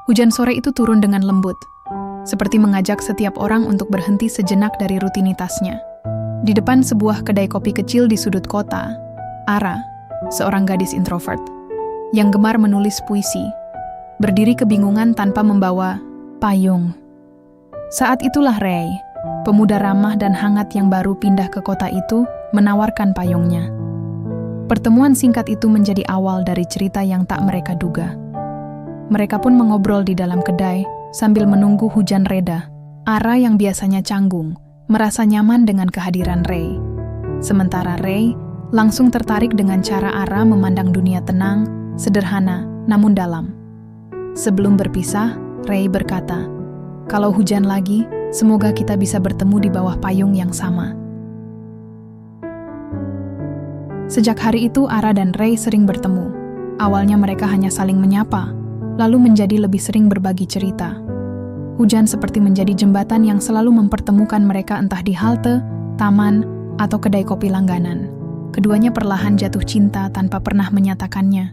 Hujan sore itu turun dengan lembut, seperti mengajak setiap orang untuk berhenti sejenak dari rutinitasnya. Di depan sebuah kedai kopi kecil di sudut kota, Ara, seorang gadis introvert, yang gemar menulis puisi, berdiri kebingungan tanpa membawa payung. Saat itulah Ray, pemuda ramah dan hangat yang baru pindah ke kota itu, menawarkan payungnya. Pertemuan singkat itu menjadi awal dari cerita yang tak mereka duga. Mereka pun mengobrol di dalam kedai sambil menunggu hujan reda. Ara yang biasanya canggung merasa nyaman dengan kehadiran Ray. Sementara Ray langsung tertarik dengan cara Ara memandang dunia tenang, sederhana, namun dalam. Sebelum berpisah, Ray berkata, "Kalau hujan lagi, semoga kita bisa bertemu di bawah payung yang sama." Sejak hari itu, Ara dan Ray sering bertemu. Awalnya mereka hanya saling menyapa, lalu menjadi lebih sering berbagi cerita. Hujan seperti menjadi jembatan yang selalu mempertemukan mereka entah di halte, taman, atau kedai kopi langganan. Keduanya perlahan jatuh cinta tanpa pernah menyatakannya.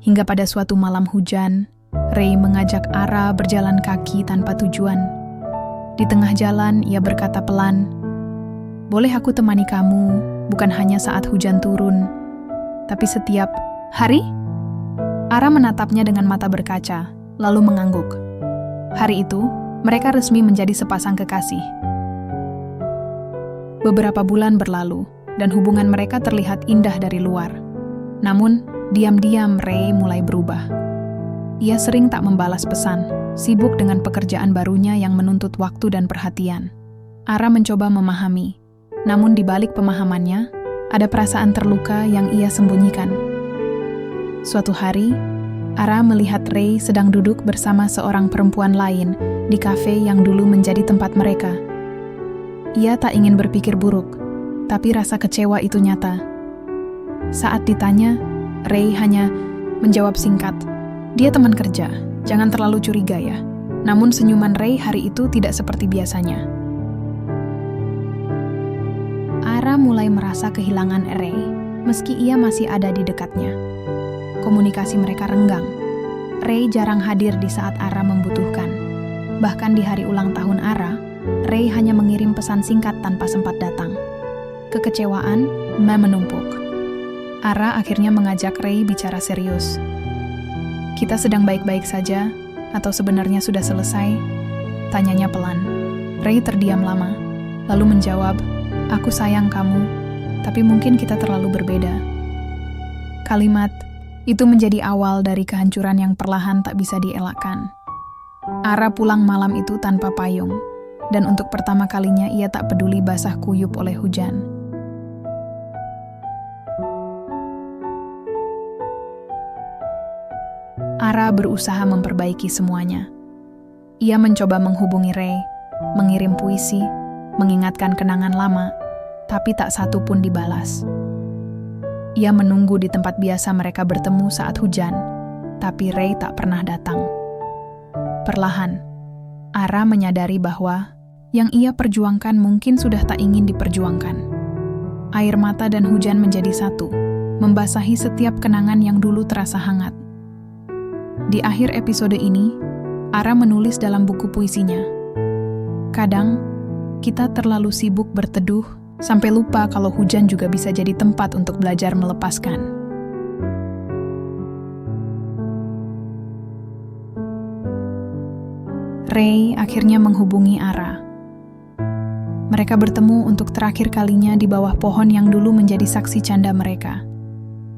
Hingga pada suatu malam hujan, Ray mengajak Ara berjalan kaki tanpa tujuan. Di tengah jalan, ia berkata pelan, "Boleh aku temani kamu, bukan hanya saat hujan turun, tapi setiap hari?" Ara menatapnya dengan mata berkaca, lalu mengangguk. Hari itu, mereka resmi menjadi sepasang kekasih. Beberapa bulan berlalu, dan hubungan mereka terlihat indah dari luar. Namun, diam-diam Ray mulai berubah. Ia sering tak membalas pesan, sibuk dengan pekerjaan barunya yang menuntut waktu dan perhatian. Ara mencoba memahami, namun di balik pemahamannya, ada perasaan terluka yang ia sembunyikan. Suatu hari, Ara melihat Ray sedang duduk bersama seorang perempuan lain di kafe yang dulu menjadi tempat mereka. Ia tak ingin berpikir buruk, tapi rasa kecewa itu nyata. Saat ditanya, Ray hanya menjawab singkat, "Dia teman kerja, jangan terlalu curiga ya." Namun senyuman Ray hari itu tidak seperti biasanya. Ara mulai merasa kehilangan Ray, meski ia masih ada di dekatnya. Komunikasi mereka renggang. Ray jarang hadir di saat Ara membutuhkan. Bahkan di hari ulang tahun Ara, Ray hanya mengirim pesan singkat tanpa sempat datang. Kekecewaan menumpuk. Ara akhirnya mengajak Ray bicara serius. "Kita sedang baik-baik saja, atau sebenarnya sudah selesai?" tanyanya pelan. Ray terdiam lama, lalu menjawab, "Aku sayang kamu, tapi mungkin kita terlalu berbeda." Kalimat itu menjadi awal dari kehancuran yang perlahan tak bisa dielakkan. Ara pulang malam itu tanpa payung, dan untuk pertama kalinya ia tak peduli basah kuyup oleh hujan. Ara berusaha memperbaiki semuanya. Ia mencoba menghubungi Ray, mengirim puisi, mengingatkan kenangan lama, tapi tak satu pun dibalas. Ia menunggu di tempat biasa mereka bertemu saat hujan, tapi Ray tak pernah datang. Perlahan, Ara menyadari bahwa yang ia perjuangkan mungkin sudah tak ingin diperjuangkan. Air mata dan hujan menjadi satu, membasahi setiap kenangan yang dulu terasa hangat. Di akhir episode ini, Ara menulis dalam buku puisinya, "Kadang, kita terlalu sibuk berteduh, sampai lupa kalau hujan juga bisa jadi tempat untuk belajar melepaskan." Ray akhirnya menghubungi Ara. Mereka bertemu untuk terakhir kalinya di bawah pohon yang dulu menjadi saksi canda mereka.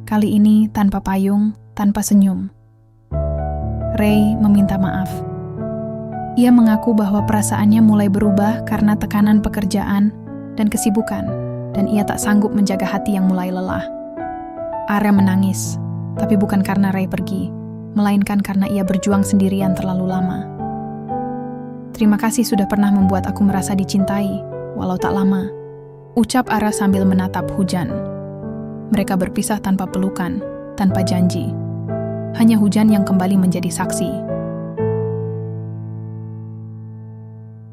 Kali ini tanpa payung, tanpa senyum. Ray meminta maaf. Ia mengaku bahwa perasaannya mulai berubah karena tekanan pekerjaan dan kesibukan, dan ia tak sanggup menjaga hati yang mulai lelah. Ara menangis, tapi bukan karena Ray pergi, melainkan karena ia berjuang sendirian terlalu lama. "Terima kasih sudah pernah membuat aku merasa dicintai, walau tak lama," ucap Ara sambil menatap hujan. Mereka berpisah tanpa pelukan, tanpa janji. Hanya hujan yang kembali menjadi saksi.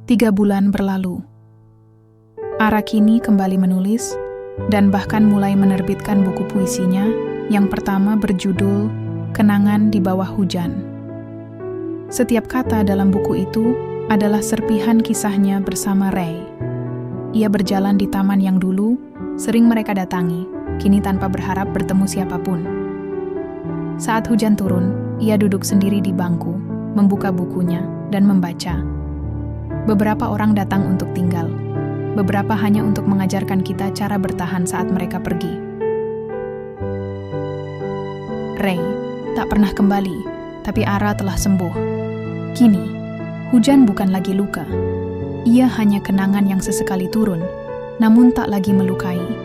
3 bulan berlalu. Ara kini kembali menulis, dan bahkan mulai menerbitkan buku puisinya yang pertama berjudul Kenangan di Bawah Hujan. Setiap kata dalam buku itu adalah serpihan kisahnya bersama Ray. Ia berjalan di taman yang dulu sering mereka datangi, kini tanpa berharap bertemu siapapun. Saat hujan turun, ia duduk sendiri di bangku, membuka bukunya, dan membaca. Beberapa orang datang untuk tinggal. Beberapa hanya untuk mengajarkan kita cara bertahan saat mereka pergi. Ray tak pernah kembali, tapi Ara telah sembuh. Kini, hujan bukan lagi luka. Ia hanya kenangan yang sesekali turun, namun tak lagi melukai.